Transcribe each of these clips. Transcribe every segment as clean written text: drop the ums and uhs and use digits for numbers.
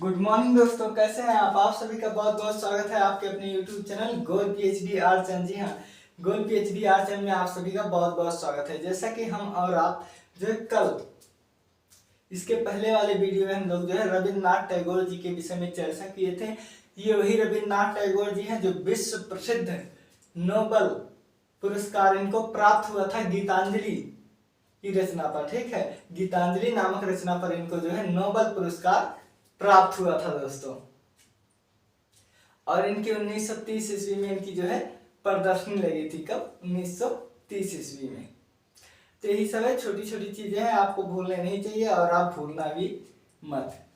Good morning दोस्तों, कैसे हैं आप सभी का बहुत बहुत स्वागत है आपके अपने यूट्यूब चैनल गोल पीएचडी आर चैनल। जी हाँ, गोल पीएचडी आर चैनल में आप सभी का बहुत बहुत स्वागत है। जैसा कि हम और आप जो है कल इसके पहले वाले वीडियो में हम लोग जो है रविन्द्रनाथ टैगोर जी के विषय में चर्चा किए थे। ये वही रविन्द्रनाथ टैगोर जी हैं जो विश्व प्रसिद्ध नोबेल पुरस्कार इनको प्राप्त हुआ था गीतांजलि की रचना पर। ठीक है, गीतांजलि नामक रचना पर इनको जो है नोबेल पुरस्कार प्राप्त हुआ था दोस्तों। और इनकी 1930 ईस्वी में इनकी जो है प्रदर्शनी लगी थी। कब? 1930 ईस्वी में। तो यही सब है, छोटी छोटी चीजें हैं, आपको भूलने नहीं चाहिए और आप भूलना भी मत।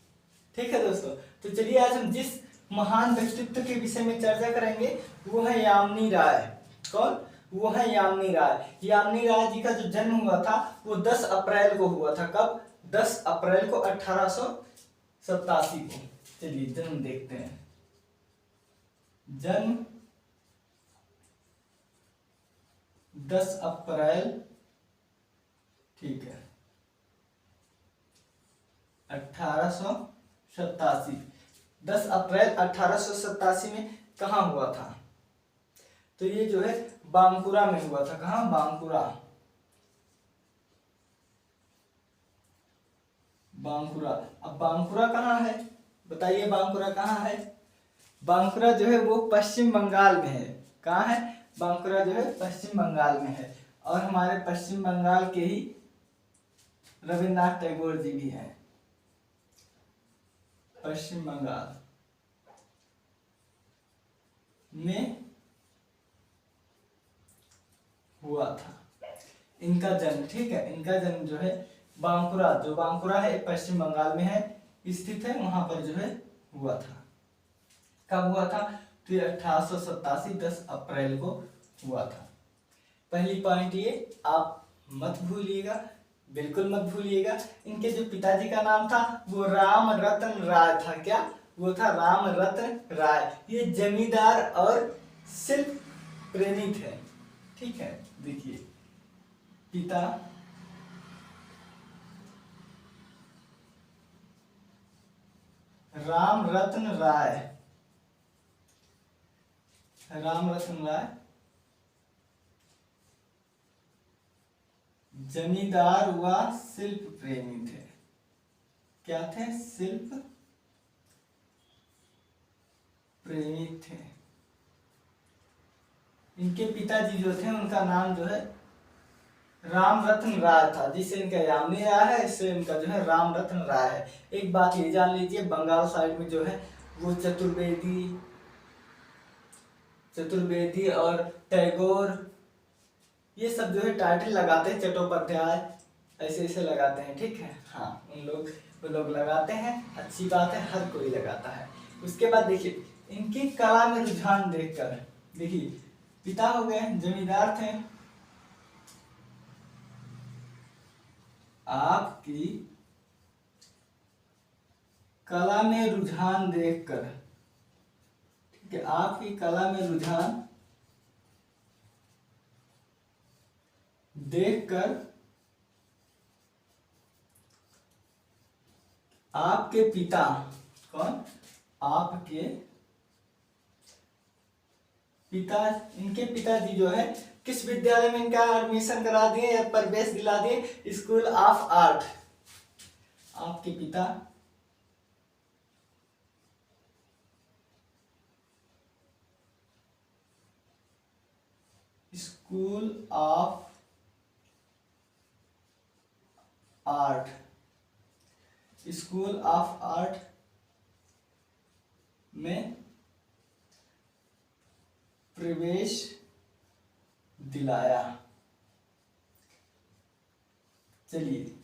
ठीक है दोस्तों, तो चलिए आज हम जिस महान व्यक्तित्व के विषय में चर्चा करेंगे वो है यामिनी राय। कौन? वो है यामिनी राय। यामिनी राय जी का जो जन्म हुआ था वो 10 अप्रैल को हुआ था। कब? 10 अप्रैल को 1887 को। चलिए जन्म देखते हैं। जन्म 10 अप्रैल, ठीक है, 1887। 10 अप्रैल 1887 में कहाँ हुआ था? तो ये जो है बांकुरा में हुआ था। कहाँ? बांकुरा। बांकुरा। अब बांकुरा कहाँ है बताइए? बांकुरा कहाँ है? बांकुरा जो है वो पश्चिम बंगाल में है। कहाँ है? बांकुरा जो है पश्चिम बंगाल में है। और हमारे पश्चिम बंगाल के ही रविन्द्रनाथ टैगोर जी भी हैं। पश्चिम बंगाल में हुआ था इनका जन्म। ठीक है, इनका जन्म जो है बांकुरा, जो बांकुरा है पश्चिम बंगाल में है, स्थित है, वहां पर जो है हुआ था। कब हुआ था? तो 1887 10 अप्रैल को हुआ था। पहली पॉइंट ये आप मत भूलिएगा, बिल्कुल मत भूलिएगा। इनके जो पिताजी का नाम था वो राम रतन राय था। क्या? वो था राम रतन राय। ये जमींदार और शिल्प प्रेमी थे। ठीक है, देखिए पिता राम रतन राय, राम रतन राय जमींदार व शिल्प प्रेमी थे। क्या थे? शिल्प प्रेमी थे। इनके पिताजी जो थे उनका नाम जो है राम रतन राय था। जिससे इनका यामिनी राय है, इससे इनका जो है राम रतन राय है। एक बात ये जान लीजिए, बंगाल साइड में जो है वो चतुर्वेदी और टैगोर ये सब जो है टाइटल लगाते हैं। चट्टोपाध्याय ऐसे ऐसे लगाते हैं। ठीक है, हाँ, वो लोग लगाते हैं। अच्छी बात है, हर कोई लगाता है। उसके बाद देखिए इनकी कला में रुझान देखकर, देखिए पिता हो गए जमींदार थे, आपकी कला में रुझान देखकर, ठीक है, आपकी कला में रुझान देखकर आपके पिता, कौन? आपके पिता, इनके पिताजी जो है किस विद्यालय में इनका एडमिशन करा दिए या प्रवेश दिला दिए? School of art. आपके पिता school of art, school of art में प्रवेश दिलाया। चलिए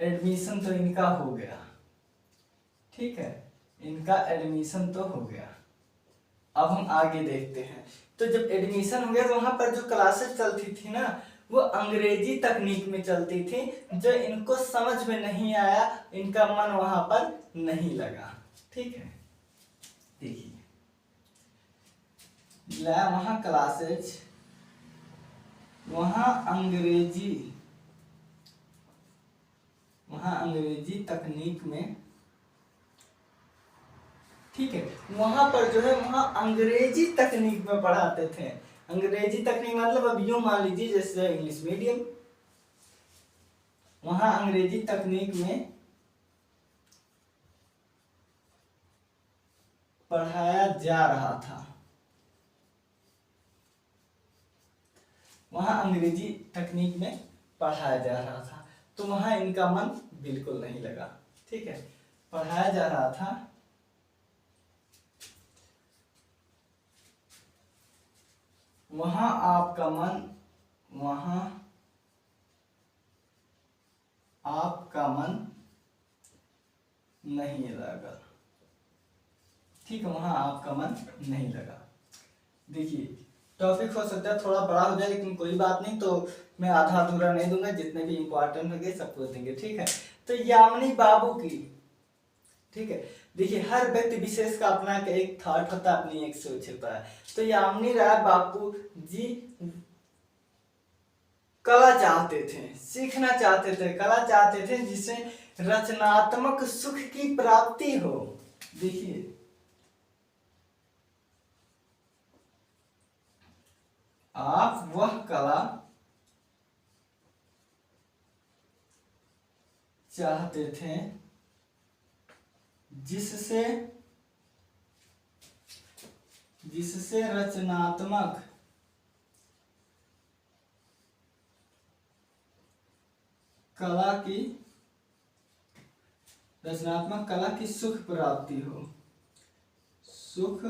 एडमिशन तो इनका हो गया। ठीक है, इनका एडमिशन तो हो गया। अब हम आगे देखते हैं। तो जब एडमिशन हो गया तो वहां पर जो क्लासेस चलती थी ना वो अंग्रेजी तकनीक में चलती थी, जो इनको समझ में नहीं आया, इनका मन वहां पर नहीं लगा। ठीक है, देखिए वहां क्लासेज, वहां अंग्रेजी तकनीक में ठीक है, वहां पर जो है वहां अंग्रेजी तकनीक में पढ़ाते थे। अंग्रेजी तकनीक मतलब अब यूं मान लीजिए जैसे इंग्लिश मीडियम, वहां अंग्रेजी तकनीक में पढ़ाया जा रहा था, वहां अंग्रेजी तकनीक में पढ़ाया जा रहा था, तो वहां इनका मन बिल्कुल नहीं लगा। ठीक है, पढ़ाया जा रहा था, वहां आपका मन, वहां आपका मन नहीं लगा। ठीक है, वहां आपका मन नहीं लगा। देखिए टॉपिक हो सकता है थोड़ा बड़ा हो जाए, लेकिन कोई बात नहीं, तो मैं आधा अधूरा नहीं दूंगा, जितने भी इंपॉर्टेंट होंगे सबको देंगे। ठीक है, तो यामिनी बाबू की, ठीक है, देखिए हर व्यक्ति विशेष का अपना एक थॉट होता है, अपनी एक सोच होता है। तो यामिनी राय बापू जी कला चाहते थे, सीखना चाहते थे, कला चाहते थे जिससे रचनात्मक सुख की प्राप्ति हो। देखिए आप वह कला चाहते थे जिससे रचनात्मक कला की सुख प्राप्ति हो, सुख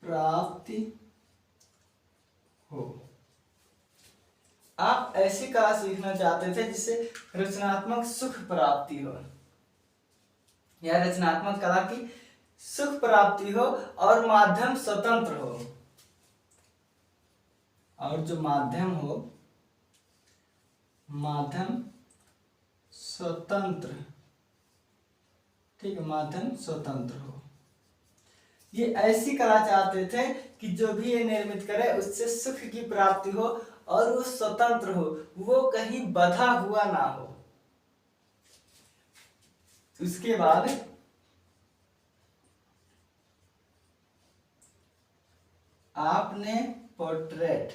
प्राप्ति हो। आप ऐसी कला सीखना चाहते थे जिससे रचनात्मक सुख प्राप्ति हो, या रचनात्मक कला की सुख प्राप्ति हो और माध्यम स्वतंत्र हो, और जो माध्यम हो, माध्यम स्वतंत्र, ठीक है, माध्यम स्वतंत्र हो। ये ऐसी कला चाहते थे कि जो भी ये निर्मित करे उससे सुख की प्राप्ति हो और वो स्वतंत्र हो, वो कहीं बंधा हुआ ना हो। उसके बाद आपने पोर्ट्रेट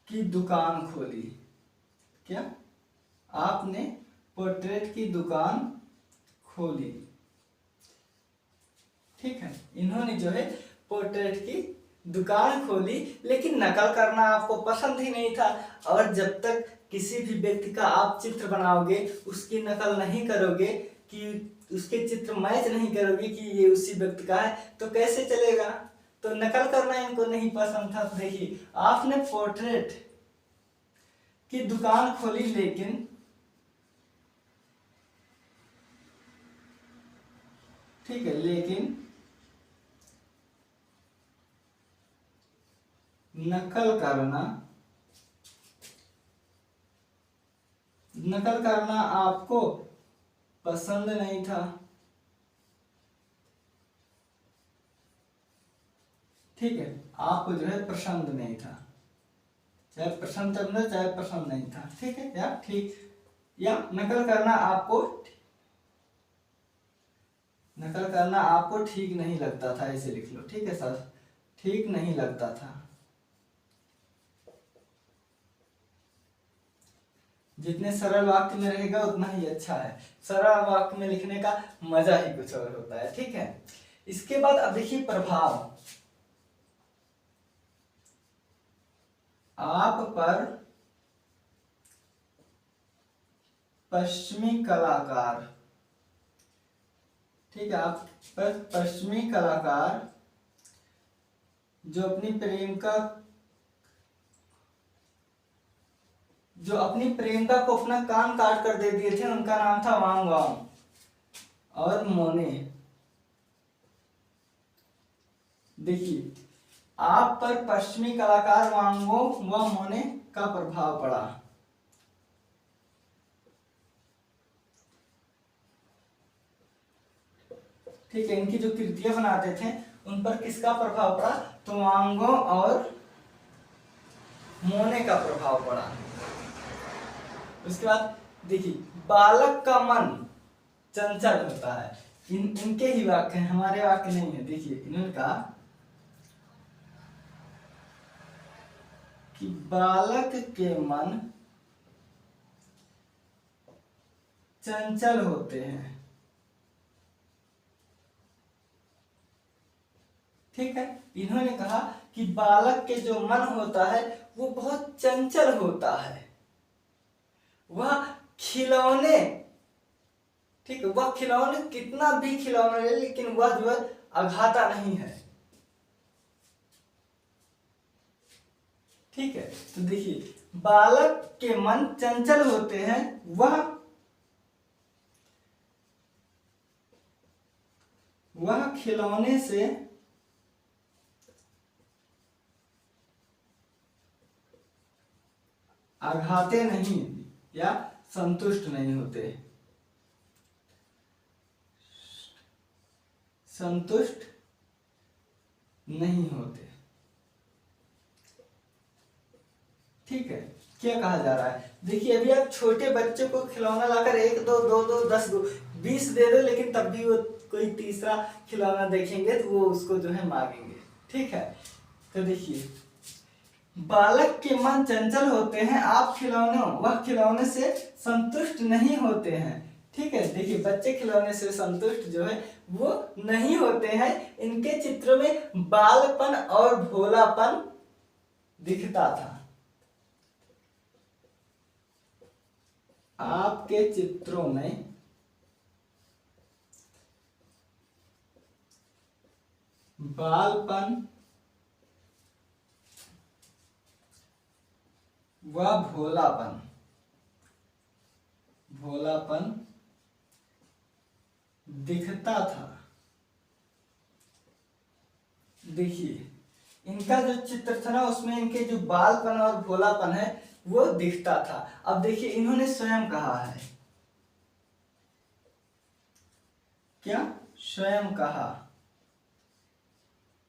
की दुकान खोली। क्या? आपने पोर्ट्रेट की दुकान खोली। ठीक है, इन्होंने जो है पोर्ट्रेट की दुकान खोली, लेकिन नकल करना आपको पसंद ही नहीं था। और जब तक किसी भी व्यक्ति का आप चित्र बनाओगे, उसकी नकल नहीं करोगे, कि उसके चित्र मैच नहीं करोगे कि ये उसी व्यक्ति का है, तो कैसे चलेगा? तो नकल करना इनको नहीं पसंद था। देखिए आपने पोर्ट्रेट की दुकान खोली, लेकिन ठीक है, लेकिन नकल करना आपको पसंद नहीं था। ठीक है, आपको जो है पसंद नहीं था, चाहे पसंद करना चाहे पसंद नहीं था। ठीक है, या ठीक, या नकल करना आपको ठीक नहीं लगता था, ऐसे लिख लो। ठीक है सर, ठीक नहीं लगता था। जितने सरल वाक्य में रहेगा उतना ही अच्छा है, सरल वाक्य में लिखने का मजा ही कुछ और होता है। ठीक है, इसके बाद अब देखिए प्रभाव। आप पर पश्चिमी कलाकार, ठीक है, आप पर पश्चिमी कलाकार जो अपनी प्रेमिका को अपना कान काट कर दे दिए थे, उनका नाम था वांग वांग और मोने। देखिए आप पर पश्चिमी कलाकार वांगो व मोने का प्रभाव पड़ा। ठीक है, इनकी जो कृतियां बनाते थे उन पर किसका प्रभाव पड़ा? तो वांगो और मोने का प्रभाव पड़ा। उसके बाद देखिए बालक का मन चंचल होता है, इनके ही वाक्य हैं, हमारे वाक्य नहीं है। देखिए इन्होंने कहा कि बालक के मन चंचल होते हैं। ठीक है, इन्होंने कहा कि बालक के जो मन होता है वो बहुत चंचल होता है, वह खिलौने, ठीक है, वह खिलौने कितना भी खिलौना ले लेकिन वह जो है अघाता नहीं है। ठीक है, तो देखिए बालक के मन चंचल होते हैं, वह खिलौने से आघाते नहीं या संतुष्ट नहीं होते, संतुष्ट नहीं होते। ठीक है, क्या कहा जा रहा है? देखिए अभी आप छोटे बच्चे को खिलौना लाकर 1 2 2 2 10 2 20 दे दो, लेकिन तब भी वो कोई तीसरा खिलौना देखेंगे तो वो उसको जो है मांगेंगे। ठीक है, तो देखिए बालक के मन चंचल होते हैं, आप खिलौनों वह खिलौने से संतुष्ट नहीं होते हैं। ठीक है, देखिए बच्चे खिलौने से संतुष्ट जो है वो नहीं होते हैं। इनके चित्र में बालपन और भोलापन दिखता था। आपके चित्रों में बालपन व भोलापन दिखता था। देखिए इनका जो चित्र था ना उसमें इनके जो बालपन और भोलापन है वो दिखता था। अब देखिए इन्होंने स्वयं कहा है, क्या स्वयं कहा,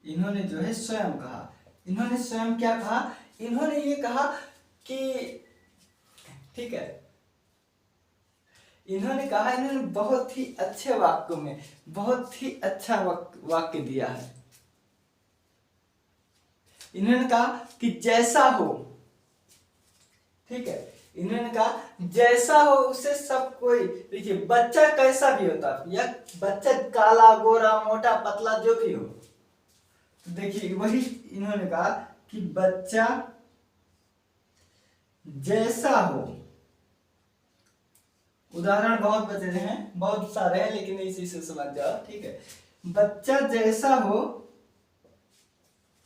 इन्होंने जो है स्वयं कहा। इन्होंने स्वयं क्या कहा? इन्होंने ये कहा कि, ठीक है, इन्होंने कहा, इन्होंने बहुत ही अच्छे वाक्यों में बहुत ही अच्छा वाक्य दिया है। इन्होंने कहा कि जैसा हो, ठीक है, इन्होंने कहा जैसा हो उसे सब कोई, देखिए बच्चा कैसा भी होता या बच्चा काला गोरा मोटा पतला जो भी हो, देखिए वही इन्होंने कहा कि बच्चा जैसा हो। उदाहरण बहुत बचे हैं, बहुत सारे हैं, लेकिन इसी से समझ जाओ। ठीक है, बच्चा जैसा हो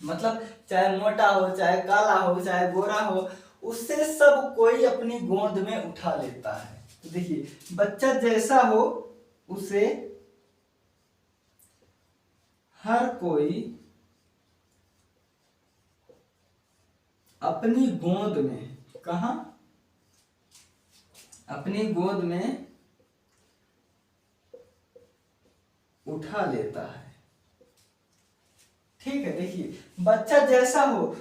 मतलब चाहे मोटा हो, चाहे काला हो, चाहे गोरा हो, उससे सब कोई अपनी गोद में उठा लेता है। तो देखिए बच्चा जैसा हो उसे हर कोई अपनी गोद में, कहा, अपनी गोद में उठा लेता है। ठीक है, देखिए बच्चा जैसा हो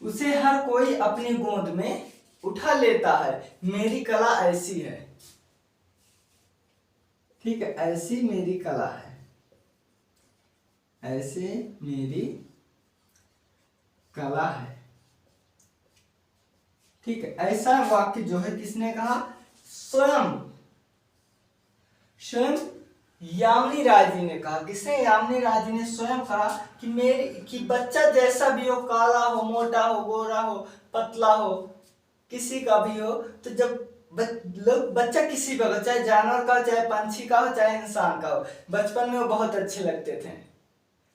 उसे हर कोई अपनी गोद में उठा लेता है, मेरी कला ऐसी है। ठीक है, ऐसी मेरी कला है, ऐसे मेरी कला है। ठीक है, ऐसा वाक्य जो है किसने कहा? स्वयं यामिनी राय जी ने कहा। किसने? यामिनी राय जी ने स्वयं कहा कि बच्चा जैसा भी हो, काला हो, मोटा हो, गोरा हो, पतला हो, किसी का भी हो, तो जब लोग बच्चा किसी का हो, चाहे जानवर का हो, चाहे पंछी का हो, चाहे इंसान का हो, बचपन में वो बहुत अच्छे लगते थे,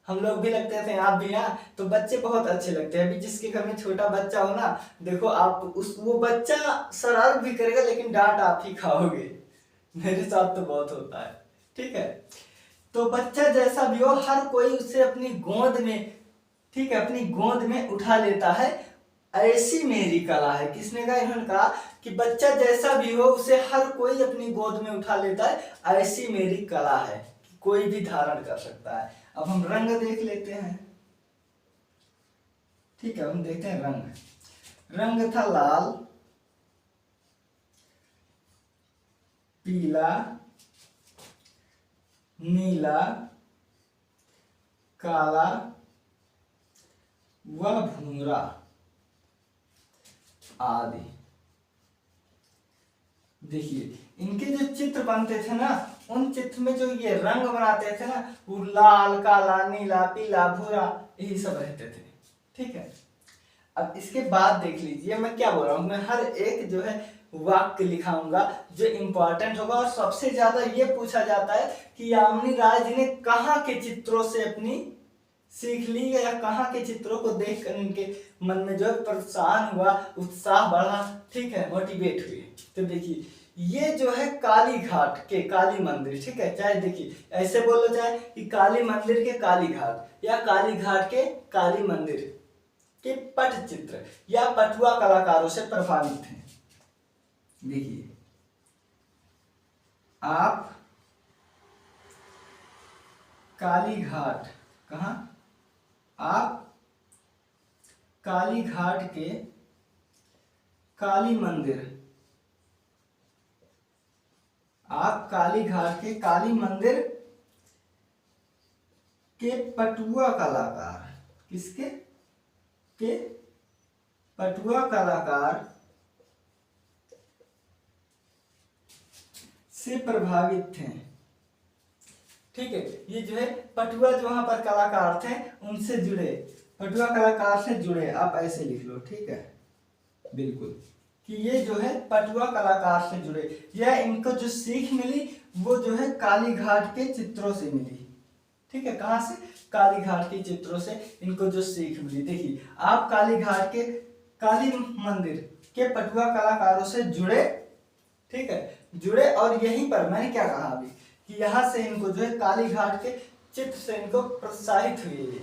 हम लोग भी लगते थे, आप भी। यहाँ तो बच्चे बहुत अच्छे लगते हैं। अभी जिसके घर में छोटा बच्चा हो ना, देखो आप वो बच्चा शरारत भी करेगा लेकिन डांट आप ही खाओगे। मेरे साथ तो बहुत होता है। ठीक है, तो बच्चा जैसा भी हो हर कोई उसे अपनी गोद में, ठीक है, अपनी गोद में उठा लेता है, ऐसी मेरी कला है। किसने कहा? इन्होंने कहा कि बच्चा जैसा भी हो उसे हर कोई अपनी गोद में उठा लेता है, ऐसी मेरी कला है, कोई भी धारण कर सकता है। अब हम रंग देख लेते हैं। ठीक है, हम देखते हैं रंग। रंग था लाल, पीला, नीला, काला व भूरा आदि। देखिए इनके जो चित्र बनते थे ना, उन चित्र में जो ये रंग बनाते थे ना, वो लाल, काला, नीला, पीला, भूरा, यही सब रहते थे। ठीक है, अब इसके बाद देख लीजिए मैं क्या बोल रहा हूँ। मैं हर एक जो है वाक्य लिखाऊंगा जो इंपॉर्टेंट होगा, और सबसे ज्यादा ये पूछा जाता है कि यामिनी राय जी ने कहाँ के चित्रों से अपनी सीख ली, या कहाँ के चित्रों को देखकर इनके मन में जो है प्रोत्साहन हुआ, उत्साह बढ़ा, ठीक है, मोटिवेट हुए। तो देखिए ये जो है काली घाट के काली मंदिर, ठीक है, चाहे देखिए ऐसे बोलो, चाहे कि काली मंदिर के काली घाट या काली घाट के काली मंदिर के पट चित्र या पटुआ कलाकारों से प्रभावित हैं। देखिए आप काली घाट, कहाँ, आप काली घाट के काली मंदिर, आप काली घाट के काली मंदिर के पटुआ कलाकार, किसके के पटुआ कलाकार से प्रभावित थे। ठीक है, ये जो है पटुआ जो वहां पर कलाकार थे उनसे जुड़े, पटुआ कलाकार से जुड़े, आप ऐसे लिख लो। ठीक है, बिल्कुल, कि ये जो है पटुआ कलाकार से जुड़े, या इनको जो सीख मिली वो जो है काली घाट के चित्रों से मिली। ठीक है, कहां से, काली घाट के चित्रों से इनको जो सीख मिली। देखिए आप काली घाट के काली मंदिर के पटुआ कलाकारों से जुड़े, ठीक है, जुड़े, और यहीं पर मैंने क्या कहा अभी कि यहां से इनको जो है काली घाट के चित्र से इनको प्रोत्साहित हुए,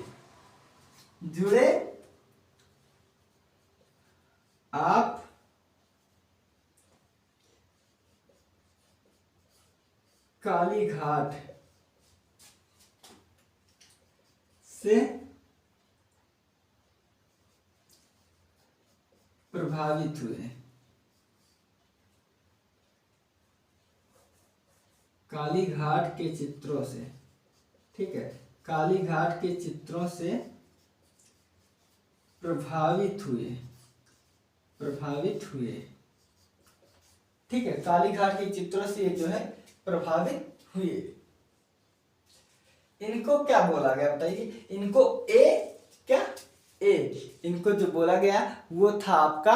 जुड़े आप काली घाट से प्रभावित हुए, काली घाट के चित्रों से। ठीक है, काली घाट के चित्रों से प्रभावित हुए, प्रभावित हुए। ठीक है, काली घाट के चित्रों से ये जो है प्रभावित हुए। इनको क्या बोला गया बताइए, इनको क्या इनको जो बोला गया वो था आपका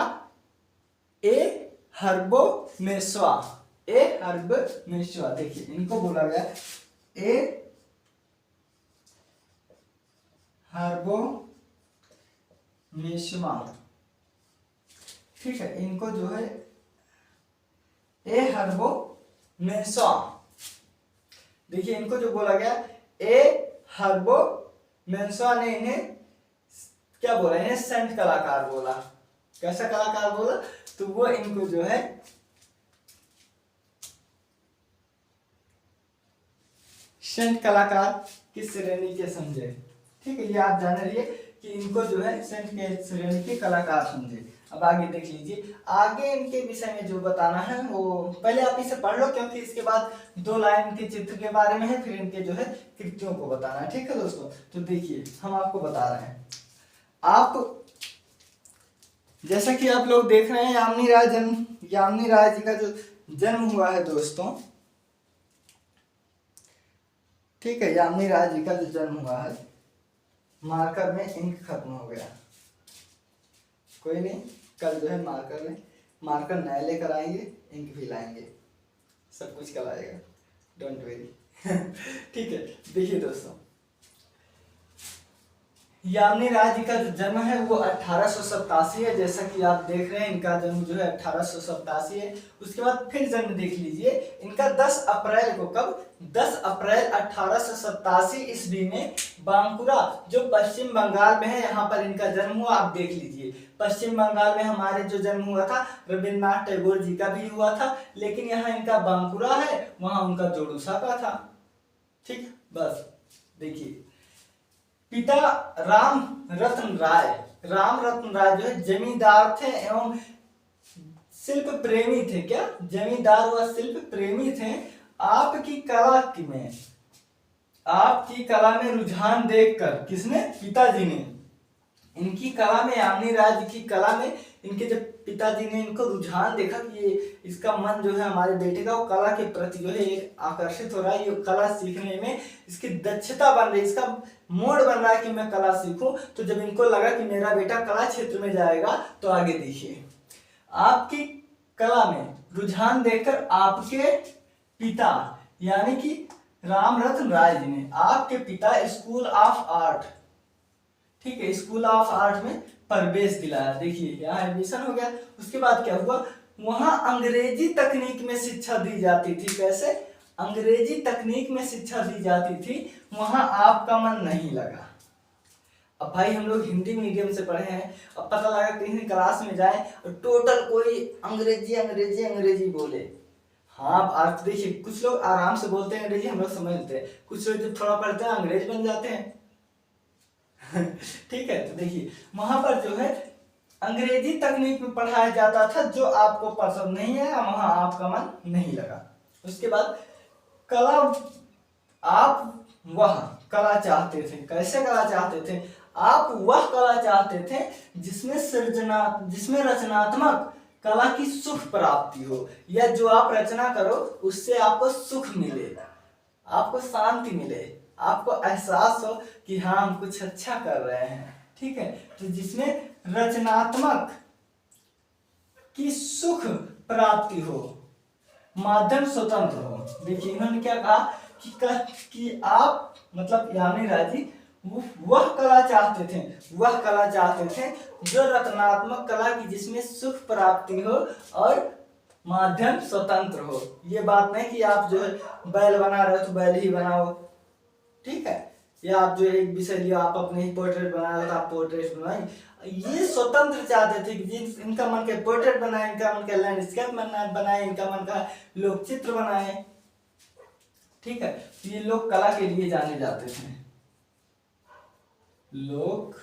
हर्बोमेश्वा, हर्बोमेश्वा। देखिए इनको बोला गया हर्बोमेश्वा। ठीक है, इनको जो है हर्बोमेश्वा। देखिए इनको जो बोला गया हर्बोमेश्वा ने इन्हें क्या बोला, इन्हें संत कलाकार बोला। कैसा कलाकार बोला, तो वो इनको जो है संत कलाकार की श्रेणी के समझे। ठीक है, ये आप जान रहिए कि इनको जो है संत के श्रेणी के कलाकार समझे। अब आगे देख लीजिए, आगे इनके विषय में जो बताना है वो पहले आप इसे पढ़ लो, क्योंकि इसके बाद 2 लाइन के चित्र के बारे में है, फिर इनके जो है कृतियों को बताना है। ठीक है दोस्तों, तो देखिए हम आपको बता रहे हैं, आप जैसा कि आप लोग देख रहे हैं यामिनी राय जी का जो जन्म हुआ है दोस्तों। ठीक है, यामिनी राय जी का जो जन्म हुआ है, मार्कर में इंक खत्म हो गया, कोई नहीं, कल जो है मार्कर नए लेकर आएंगे, इंक भी लाएंगे, सब कुछ कल आएगा, डोंट वेरी। ठीक है, देखिए दोस्तों, यामिनी राय जी का जो जन्म है वो 1887 है, जैसा कि आप देख रहे हैं इनका जन्म जो है 1887 है। उसके बाद फिर जन्म देख लीजिए इनका 10 अप्रैल को, कब, 10 अप्रैल 1887 ईस्वी में बांकुरा जो पश्चिम बंगाल में है, यहाँ पर इनका जन्म हुआ। आप देख लीजिए पश्चिम बंगाल में हमारे जो जन्म हुआ था रविन्द्रनाथ टैगोर जी का भी हुआ था, लेकिन यहाँ इनका बांकुरा है, वहां उनका जोड़ूसा का था। ठीक, बस देखिए पिता राम रत्न राय जो है जमींदार थे एवं शिल्प प्रेमी थे। क्या? जमींदार व शिल्प प्रेमी थे। आपकी कला में रुझान देखकर, किसने? पिताजी ने। इनकी कला में, यामिनी राय की कला में इनके जब पिताजी ने इनको रुझान देखा कि ये इसका मन जो है हमारे बेटे का वो कला के प्रति जो है आकर्षित हो रहा है, ये कला सीखने में इसकी दक्षता बन रही है, इसका मोड बन रहा है कि मैं कला सीखूं। तो जब इनको लगा कि मेरा बेटा कला क्षेत्र में जाएगा, तो आगे देखिए, आपकी कला में रुझान देखकर आपके पिता यानी कि रामरतन राय जी ने, आपके पिता स्कूल ऑफ आर्ट, ठीक है, स्कूल ऑफ आर्ट में प्रवेश दिलाया। देखिए यहाँ एडमिशन हो गया। उसके बाद क्या हुआ? वहां अंग्रेजी तकनीक में शिक्षा दी जाती थी। कैसे? अंग्रेजी तकनीक में शिक्षा दी जाती थी। वहां आपका मन नहीं लगा। अब भाई हम लोग हिंदी मीडियम से पढ़े हैं, अब पता लगा कहीं क्लास में जाए और टोटल कोई अंग्रेजी अंग्रेजी अंग्रेजी बोले। हाँ आप देखिए, कुछ लोग आराम से बोलते हैं अंग्रेजी, हम लोग समझ लेते हैं, कुछ लोग जब थोड़ा पढ़ते हैं अंग्रेज बन जाते हैं। ठीक है, तो देखिए वहां पर जो है अंग्रेजी तकनीक में पढ़ाया जाता था, जो आपको पसंद नहीं है, वहां आपका मन नहीं लगा। उसके बाद कला, आप वह कला चाहते थे। कैसे कला चाहते थे? आप वह कला चाहते थे जिसमें रचनात्मक कला की सुख प्राप्ति हो, या जो आप रचना करो उससे आपको सुख मिले, आपको शांति मिले, आपको एहसास हो कि हाँ हम कुछ अच्छा कर रहे हैं। ठीक है, तो जिसमें रचनात्मक की सुख प्राप्ति हो, माध्यम स्वतंत्र हो। देखिए इन्होंने क्या कहा कि आप मतलब यामिनी राय जी वह कला चाहते थे जो रचनात्मक कला की जिसमें सुख प्राप्ति हो और माध्यम स्वतंत्र हो। ये बात नहीं कि आप जो है बैल बना रहे हो तो बैल ही बनाओ, ठीक है, या आप जो एक विषय लिया आप अपने ही पोर्ट्रेट बना रहे हो तो आप पोर्ट्रेट बनाए। ये स्वतंत्र चाहते थे कि इनका मन के पोर्ट्रेट बनाए, इनका मन का लैंडस्केप बनाए, इनका मन का लोक चित्र बनाए। ठीक है, ये लोग कला के लिए जाने जाते थे, लोक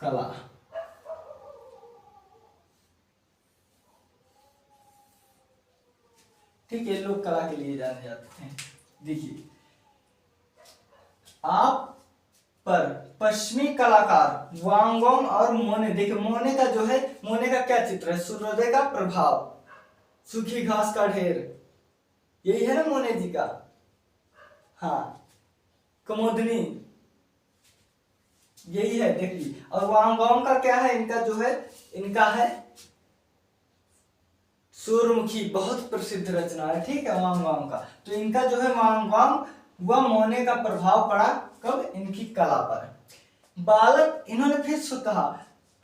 कला। ठीक है, लोग कला के लिए जाने जाते थे। देखिए आप पर पश्चिमी कलाकार वांगोंग और मोने, देखिए मोने का जो है, मोने का क्या चित्र है? सूर्योदय का प्रभाव, सूखी घास का ढेर, यही है ना मोने जी का। हाँ, कुमुदनी यही है, देखिए। और वांगोंग का क्या है? इनका जो है, इनका है सूर्यमुखी, बहुत प्रसिद्ध रचना है। ठीक है, वांगोंग का। तो इनका जो है वांगोंग व मोने का प्रभाव पड़ा कब? इनकी कला पर। बालक, इन्होंने फिर से कहा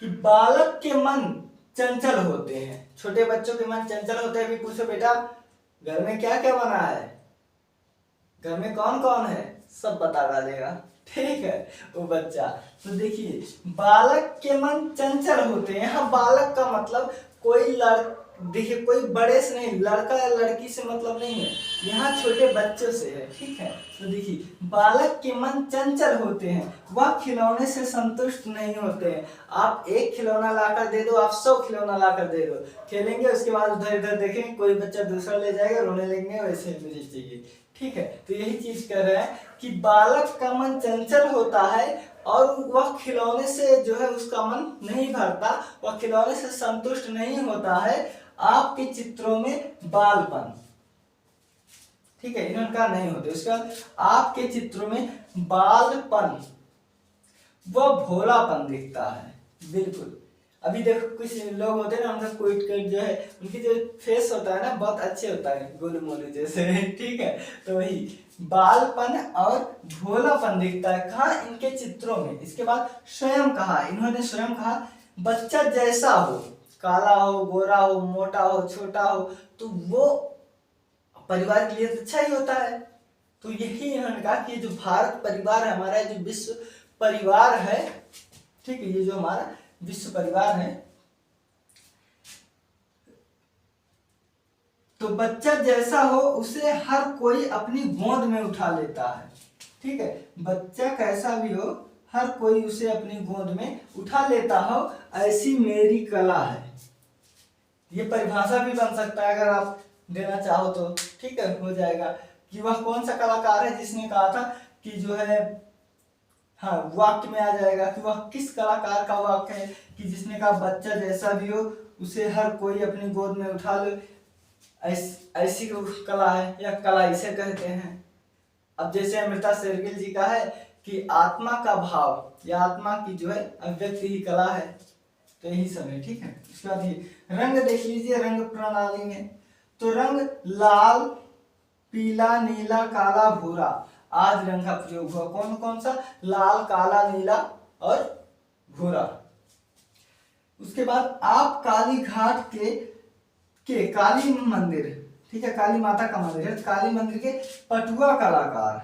कि बालक के मन चंचल होते हैं, छोटे बच्चों के मन चंचल होते हैं। अभी पूछो बेटा घर में क्या क्या बना है, घर में कौन कौन है, सब बता देगा। ठीक है, वो बच्चा। तो देखिए बालक के मन चंचल होते हैं। यहाँ बालक का मतलब कोई देखिए कोई बड़े से नहीं, लड़का या लड़की से मतलब नहीं है, यहाँ छोटे बच्चों से है। ठीक है, तो देखिए बालक के मन चंचल होते हैं, वह खिलौने से संतुष्ट नहीं होते हैं। आप एक खिलौना लाकर दे दो, आप 100 खिलौना लाकर दे दो, खेलेंगे, उसके बाद उधर इधर देखेंगे कोई बच्चा दूसरा ले जाएगा, रोने लगेंगे, वैसे मुझे चाहिए। ठीक है, तो यही चीज कर रहे हैं कि बालक का मन चंचल होता है और वह खिलौने से जो है उसका मन नहीं भरता, वह खिलौने से संतुष्ट नहीं होता है। आपके चित्रों में बालपन, ठीक है, इन्होंने कहा नहीं होते। उसका आपके चित्रों में बालपन व भोलापन दिखता है। बिल्कुल, अभी देखो कुछ लोग होते हैं ना, उनका कोई जो है, उनकी जो फेस होता है ना बहुत अच्छे होता है, गोलू मोलू जैसे। ठीक है, तो वही बालपन और भोलापन दिखता है। कहाँ? इनके चित्रों में। इसके बाद स्वयं कहा, इन्होंने स्वयं कहा बच्चा जैसा हो, काला हो, गोरा हो, मोटा हो, छोटा हो, तो वो परिवार के लिए तो अच्छा ही होता है। तो यही इन्होंने कहा कि जो भारत परिवार है हमारा, जो विश्व परिवार है, ठीक है, ये जो हमारा विश्व परिवार है, तो बच्चा जैसा हो उसे हर कोई अपनी गोद में उठा लेता है। ठीक है, बच्चा कैसा भी हो हर कोई उसे अपनी गोद में उठा लेता हो, ऐसी मेरी कला है। ये परिभाषा भी बन सकता है अगर आप देना चाहो तो, ठीक है, हो जाएगा कि वह कौन सा कलाकार है जिसने कहा था कि जो है, हाँ वाक्य में आ जाएगा कि वह किस कलाकार का वाक्य है कि जिसने कहा बच्चा जैसा भी हो उसे हर कोई अपनी गोद में उठा लो, ऐसी कला है या कला इसे कहते हैं। अब जैसे अमृता शेरगिल जी का है कि आत्मा का भाव या आत्मा की जो है अभिव्यक्ति ही कला है, तो यही सब है, ठीक है। उसके बाद ये रंग देख लीजिए, रंग प्रणाली में तो रंग लाल, पीला, नीला, काला, भूरा, आज रंग का प्रयोग हुआ। कौन कौन सा? लाल, काला, नीला और भूरा। उसके बाद आप काली घाट के काली मंदिर, ठीक है, काली माता का मंदिर है, काली मंदिर के पटुआ कलाकार,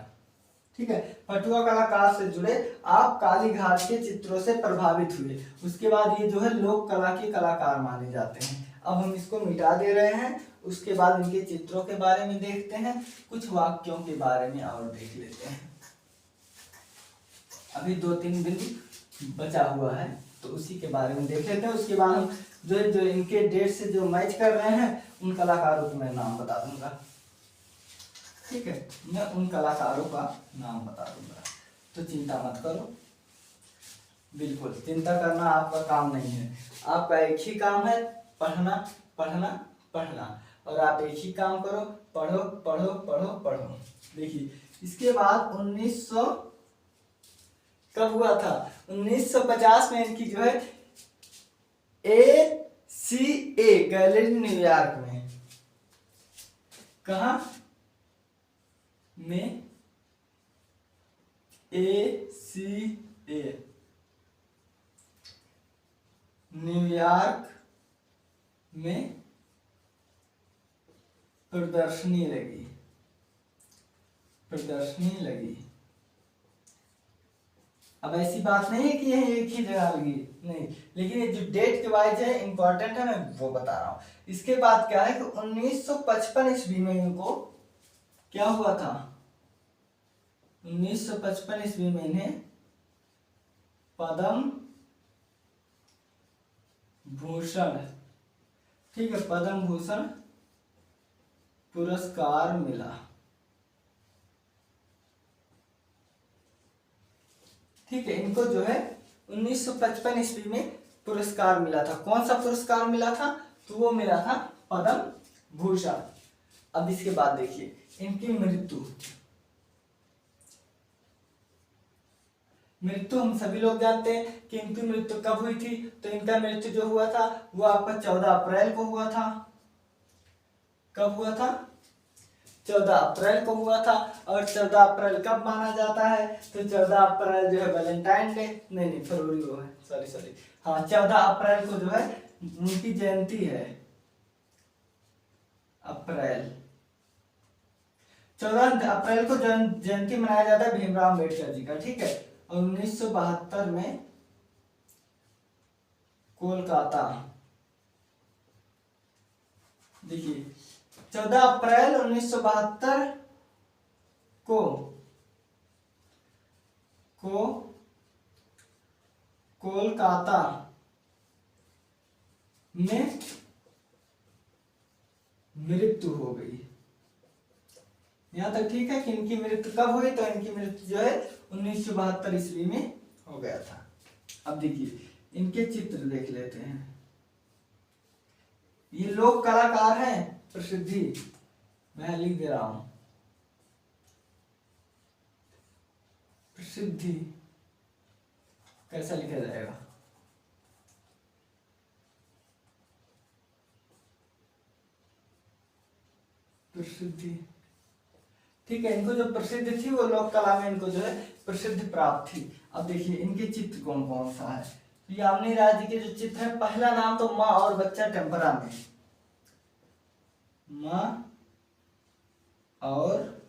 ठीक है, पटुआ कलाकार से जुड़े आप काली घाट के चित्रों से प्रभावित हुए। उसके बाद ये जो है लोक कला के कलाकार माने जाते हैं। अब हम इसको मिटा दे रहे हैं, उसके बाद इनके चित्रों के बारे में देखते हैं, कुछ वाक्यों के बारे में और देख लेते हैं। अभी 2-3 बिंदु बचा हुआ है तो उसी के बारे में देख लेते हैं। उसके बाद हम जो इनके डेट से जो मैच कर रहे हैं उन कलाकारों के मैं नाम बता दूंगा, ठीक है, मैं उन कलाकारों का नाम बता दूंगा, तो चिंता मत करो, बिल्कुल चिंता करना आपका काम नहीं है। आपका एक ही काम है पढ़ना पढ़ना पढ़ना, और आप एक ही काम करो, पढ़ो पढ़ो पढ़ो पढ़ो। देखिए इसके बाद 1900 कब हुआ था? 1950 में इनकी जो है ACA गैलरी न्यूयॉर्क में, कहा में? ACA न्यूयॉर्क में प्रदर्शनी लगी। अब ऐसी बात नहीं है कि यह एक ही जगह लगी, नहीं, लेकिन ये जो डेट के वाइज है इंपॉर्टेंट है, मैं वो बता रहा हूं। इसके बाद क्या है कि 1955 ईस्वी में इनको क्या हुआ था? 1955 ईस्वी में इन्हें पद्म भूषण, ठीक है, पद्म भूषण पुरस्कार मिला, ठीक है। इनको जो है 1955 ईस्वी में पुरस्कार मिला था। कौन सा पुरस्कार मिला था? तो वो मिला था पद्म भूषण। अब इसके बाद देखिए इनकी मृत्यु हम सभी लोग जानते हैं कि इनकी मृत्यु कब हुई थी। तो इनका मृत्यु जो हुआ था वो आपका 14 अप्रैल को हुआ था। कब हुआ था? 14 अप्रैल को हुआ था। और 14 अप्रैल कब माना जाता है? तो 14 अप्रैल जो है वैलेंटाइन डे, नहीं फरवरी को है, सॉरी, हाँ 14 अप्रैल को जो है उनकी जयंती है। अप्रैल 14 अप्रैल को जयंती मनाया जाता है भीमराव अम्बेडकर जी का, ठीक है। और 1972 में कोलकाता, देखिए 14 अप्रैल 1972 को कोलकाता में मृत्यु हो गई। यहां तक ठीक है कि इनकी मृत्यु कब हुई? तो इनकी मृत्यु जो है 1972 ईस्वी में हो गया था। अब देखिए इनके चित्र देख लेते हैं। ये लोक कलाकार हैं, प्रसिद्धि मैं लिख दे रहा हूं, प्रसिद्धि कैसा लिखा जाएगा? प्रसिद्धि, ठीक है। इनको जो प्रसिद्ध थी वो लोक कला में इनको जो है प्रसिद्धि प्राप्त थी। अब देखिए इनके चित्र कौन कौन सा है। तो यामिनी राय जी के जो चित्र है, पहला नाम तो माँ और बच्चा टेम्परा में, माँ और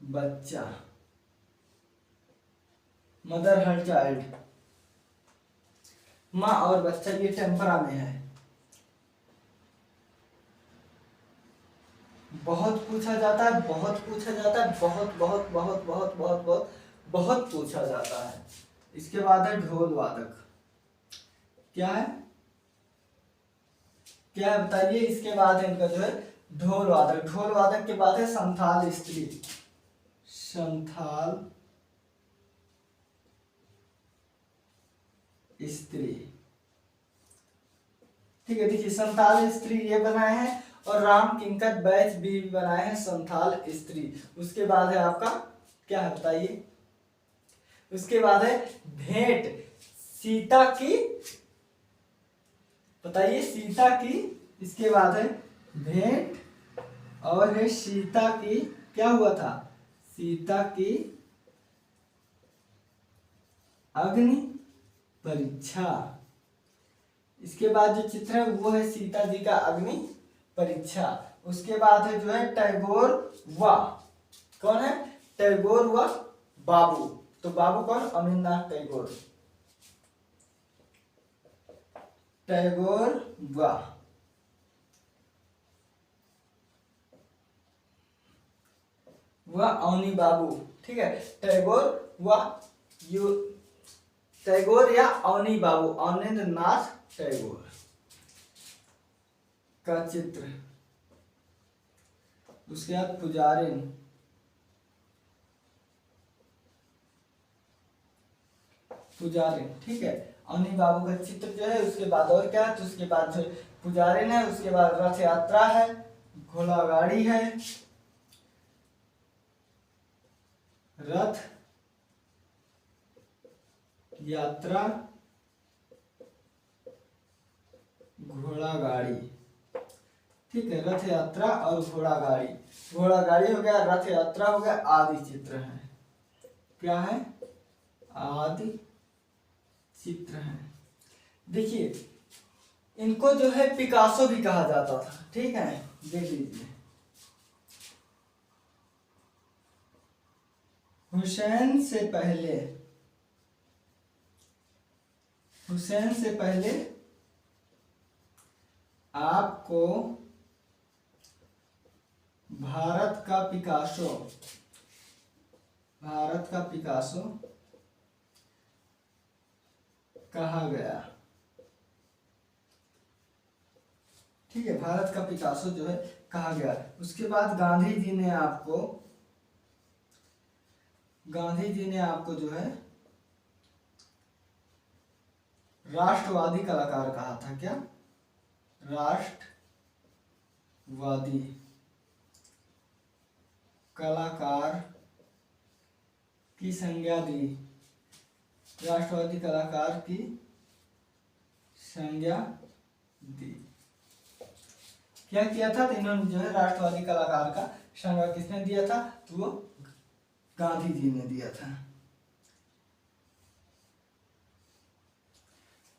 बच्चा, मदर हर चाइल्ड, माँ और बच्चा, ये टेम्परा में है। बहुत पूछा जाता है, बहुत पूछा जाता है, बहुत बहुत बहुत बहुत बहुत बहुत बहुत पूछा जाता है। इसके बाद है ढोल वादक, क्या है? क्या है बताइए। इसके बाद है इनका जो है ढोल वादक। ढोल वादक के बाद है संथाल स्त्री। संथाल स्त्री, ठीक है। देखिए संथाल स्त्री ये बनाए हैं और राम किंकत बैच भी बनाए हैं संथाल स्त्री। उसके बाद है आपका क्या है बताइए। उसके बाद है भेंट सीता की, बताइए सीता की। इसके बाद है भेंट और है सीता की, क्या हुआ था, सीता की अग्नि परीक्षा। इसके बाद जो चित्र है वो है सीता जी का अग्नि परीक्षा। उसके बाद है जो है टैगोर व, कौन है, टैगोर व बाबू। तो बाबू कौन, अमीरनाथ टैगोर। टैगोर व अवनी बाबू, ठीक है। टैगोर व यू, टैगोर या अवनी बाबू, अवनींद्र नाथ टैगोर का चित्र। उसके बाद पुजारिन, पुजारिन, ठीक है। अवनी बाबू का चित्र जो है। उसके बाद और क्या है, तो उसके बाद जो पुजारिन है। उसके बाद रथ यात्रा है, घोड़ा गाड़ी है, रथ यात्रा, घोड़ा गाड़ी, ठीक है। रथ यात्रा और घोड़ा गाड़ी, घोड़ा गाड़ी हो गया, रथ यात्रा हो गया, आदि चित्र है। क्या है, आदि चित्र है। देखिए इनको जो है पिकासो भी कहा जाता था, ठीक है। देख लीजिए हुसैन से पहले, हुसैन से पहले आपको भारत का पिकासो, भारत का पिकासो कहा गया, ठीक है। भारत का पिकासो जो है कहा गया। उसके बाद गांधी जी ने आपको, गांधी जी ने आपको जो है राष्ट्रवादी कलाकार कहा था। क्या, राष्ट्रवादी कलाकार की संज्ञा दी, राष्ट्रवादी कलाकार की संज्ञा दी। क्या किया था, तो इन्होंने जो है राष्ट्रवादी कलाकार का संज्ञा किसने दिया था, तो वो गांधी जी ने दिया था,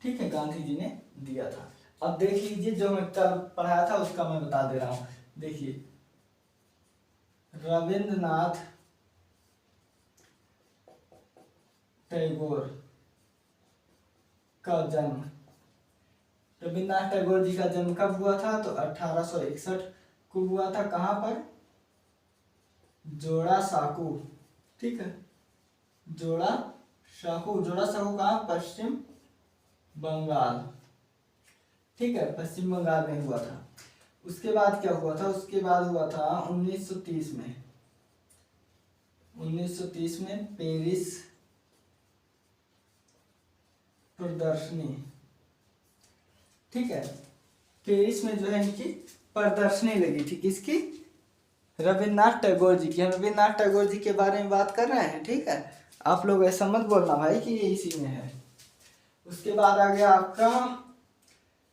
ठीक है। गांधी जी ने दिया था। अब देख लीजिए जो मैं कल पढ़ाया था उसका मैं बता दे रहा हूं। देखिए रविंद्रनाथ टैगोर का जन्म, रविंद्रनाथ टैगोर जी का जन्म कब हुआ था, तो 1861 को हुआ था। कहां पर, जोड़ा साकू, ठीक है। जोड़ा साकू, जोड़ा साकू कहां, पश्चिम बंगाल, ठीक है, पश्चिम बंगाल में हुआ था। उसके बाद क्या हुआ था, उसके बाद हुआ था 1930 में, 1930 में पेरिस प्रदर्शनी, ठीक है। पेरिस में जो है इनकी प्रदर्शनी लगी थी, किसकी, रविन्द्रनाथ टैगोर जी की। हम रविन्द्रनाथ टैगोर जी के बारे में बात कर रहे हैं, ठीक है। आप लोग ऐसा मत बोलना भाई कि ये इसी में है। उसके बाद आ गया आपका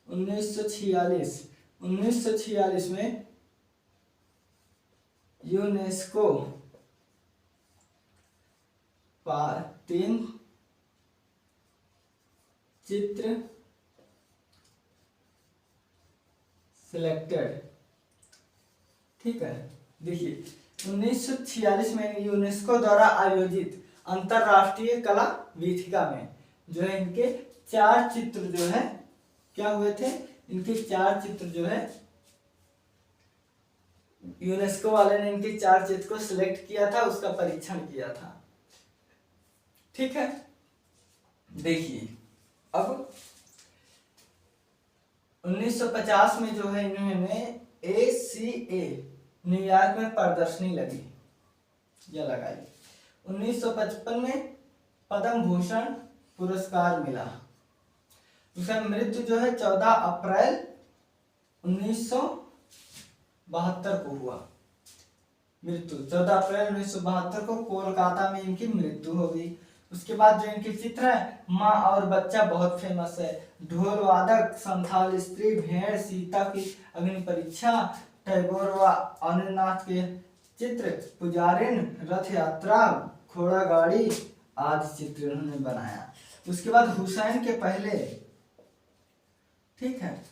1946, 1946 में यूनेस्को 3 चित्र सिलेक्टेड, ठीक है। देखिए 1946 में यूनेस्को द्वारा आयोजित अंतरराष्ट्रीय कला वीथिका में जो है इनके 4 चित्र जो है क्या हुए थे, इनके 4 चित्र जो है यूनेस्को वाले ने इनके 4 चित्र को सिलेक्ट किया था, उसका परीक्षण किया था, ठीक है। देखिए अब 1950 में जो है इन्होंने ACA न्यूयॉर्क में प्रदर्शनी लगी या लगाई। 1955 में पद्म भूषण पुरस्कार मिला। उसका मृत्यु जो है 14 अप्रैल 1972 को हुआ। मृत्यु 14 अप्रैल 1972 को कोलकाता में इनकी मृत्यु हो गई। उसके बाद जो इनके चित्र है, माँ और बच्चा बहुत फेमस है, ढोल वादक, संथाल स्त्री, भेड़, सीता की अग्नि परीक्षा, टैगोर व अनिरुद्ध के चित्र, पुजारिन, रथ यात्रा, घोड़ा गाड़ी आदि चित्र उन्होंने बनाया। उसके बाद हुसैन के पहले, ठीक है,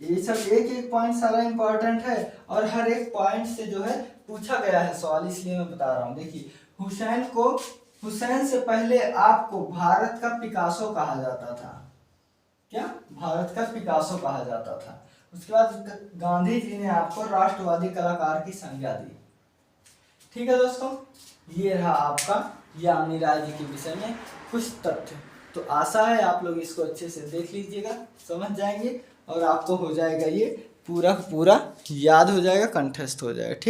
ये सब एक एक पॉइंट सारा इंपॉर्टेंट है और हर एक पॉइंट से जो है पूछा गया है सवाल, इसलिए मैं बता रहा हूँ। देखिए हुसैन से पहले आपको भारत का पिकासो कहा जाता था। क्या? भारत का पिकासो कहा जाता था। उसके बाद गांधी जी ने आपको राष्ट्रवादी कलाकार की संज्ञा दी। ठीक है दोस्तों, ये रहा आपका यामिनी राय जी के विषय में कुछ तथ्य। तो आशा है आप लोग इसको अच्छे से देख लीजिएगा, समझ जाएंगे और आपको हो जाएगा ये पूरा पूरा याद हो जाएगा, कंठस्थ हो जाएगा। ठीक।